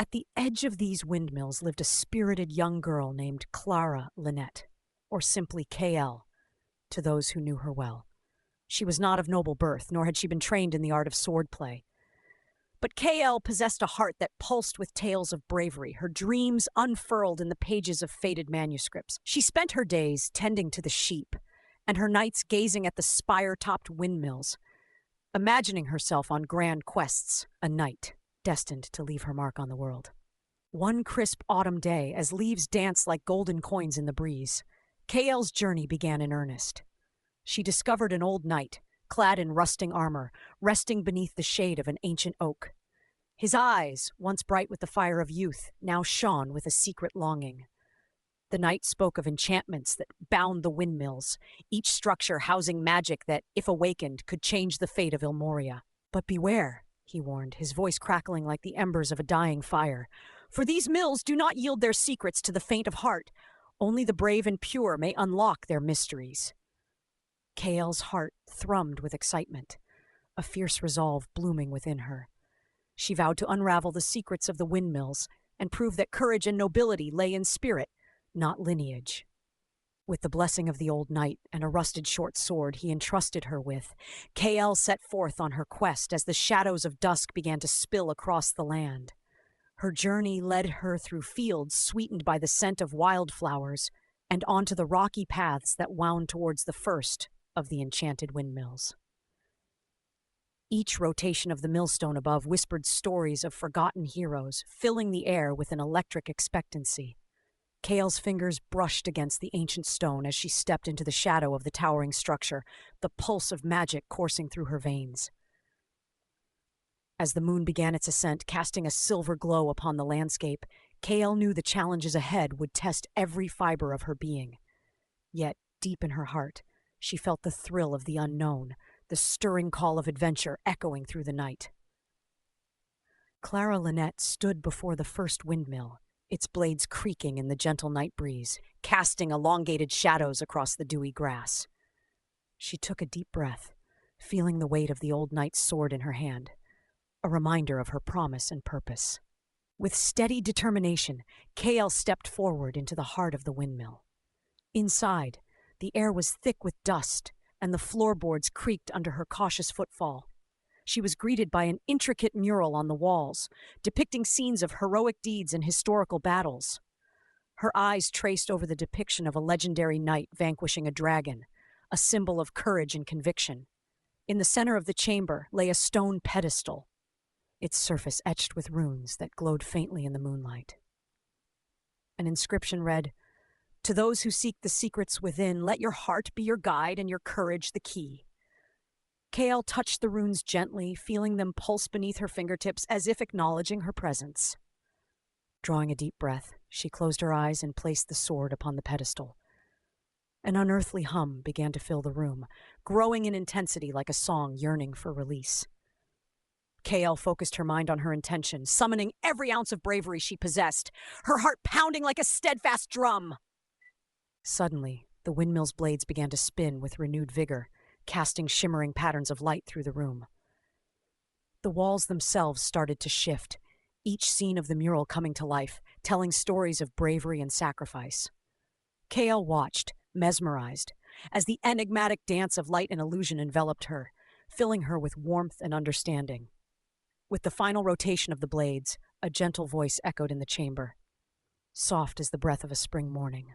At the edge of these windmills lived a spirited young girl named Klara Lynette, or simply KL, to those who knew her well. She was not of noble birth, nor had she been trained in the art of swordplay. But KL possessed a heart that pulsed with tales of bravery, her dreams unfurled in the pages of faded manuscripts. She spent her days tending to the sheep, and her nights gazing at the spire-topped windmills, imagining herself on grand quests, a knight destined to leave her mark on the world. One crisp autumn day, as leaves danced like golden coins in the breeze, KL's journey began in earnest. She discovered an old knight, clad in rusting armor, resting beneath the shade of an ancient oak. His eyes, once bright with the fire of youth, now shone with a secret longing. The knight spoke of enchantments that bound the windmills, each structure housing magic that, if awakened, could change the fate of Ilmoria. "But beware," he warned, his voice crackling like the embers of a dying fire, "for these mills do not yield their secrets to the faint of heart. Only the brave and pure may unlock their mysteries." KL's heart thrummed with excitement, a fierce resolve blooming within her. She vowed to unravel the secrets of the windmills and prove that courage and nobility lay in spirit, not lineage. With the blessing of the old knight and a rusted short sword he entrusted her with, KL set forth on her quest as the shadows of dusk began to spill across the land. Her journey led her through fields sweetened by the scent of wildflowers and onto the rocky paths that wound towards the first of the Enchanted Windmills. Each rotation of the millstone above whispered stories of forgotten heroes, filling the air with an electric expectancy. KL's fingers brushed against the ancient stone as she stepped into the shadow of the towering structure, the pulse of magic coursing through her veins. As the moon began its ascent, casting a silver glow upon the landscape, KL knew the challenges ahead would test every fiber of her being. Yet, deep in her heart, she felt the thrill of the unknown, the stirring call of adventure echoing through the night. Klara Lynette stood before the first windmill, its blades creaking in the gentle night breeze, casting elongated shadows across the dewy grass. She took a deep breath, feeling the weight of the old knight's sword in her hand, a reminder of her promise and purpose. With steady determination, KL stepped forward into the heart of the windmill. Inside, the air was thick with dust, and the floorboards creaked under her cautious footfall. She was greeted by an intricate mural on the walls, depicting scenes of heroic deeds and historical battles. Her eyes traced over the depiction of a legendary knight vanquishing a dragon, a symbol of courage and conviction. In the center of the chamber lay a stone pedestal, its surface etched with runes that glowed faintly in the moonlight. An inscription read, "To those who seek the secrets within, let your heart be your guide and your courage the key." KL touched the runes gently, feeling them pulse beneath her fingertips as if acknowledging her presence. Drawing a deep breath, she closed her eyes and placed the sword upon the pedestal. An unearthly hum began to fill the room, growing in intensity like a song yearning for release. KL focused her mind on her intention, summoning every ounce of bravery she possessed, her heart pounding like a steadfast drum. Suddenly, the windmill's blades began to spin with renewed vigor, casting shimmering patterns of light through the room. The walls themselves started to shift, each scene of the mural coming to life, telling stories of bravery and sacrifice. KL watched, mesmerized, as the enigmatic dance of light and illusion enveloped her, filling her with warmth and understanding. With the final rotation of the blades, a gentle voice echoed in the chamber, soft as the breath of a spring morning.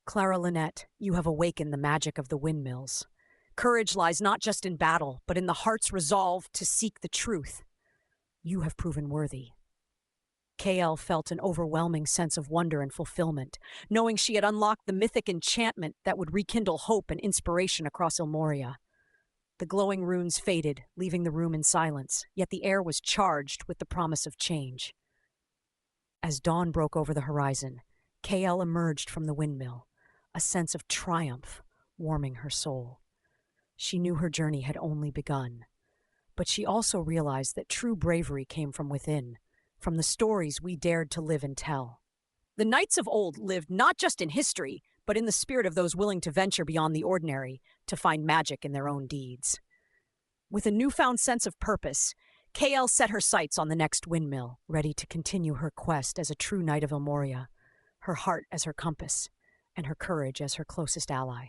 "Klara Lynette, you have awakened the magic of the windmills. Courage lies not just in battle, but in the heart's resolve to seek the truth. You have proven worthy." KL felt an overwhelming sense of wonder and fulfillment, knowing she had unlocked the mythic enchantment that would rekindle hope and inspiration across Ilmoria. The glowing runes faded, leaving the room in silence, yet the air was charged with the promise of change. As dawn broke over the horizon, KL emerged from the windmill, a sense of triumph warming her soul. She knew her journey had only begun, but she also realized that true bravery came from within, from the stories we dared to live and tell. The knights of old lived not just in history, but in the spirit of those willing to venture beyond the ordinary, to find magic in their own deeds. With a newfound sense of purpose, KL set her sights on the next windmill, ready to continue her quest as a true knight of Ilmoria, her heart as her compass, and her courage as her closest ally.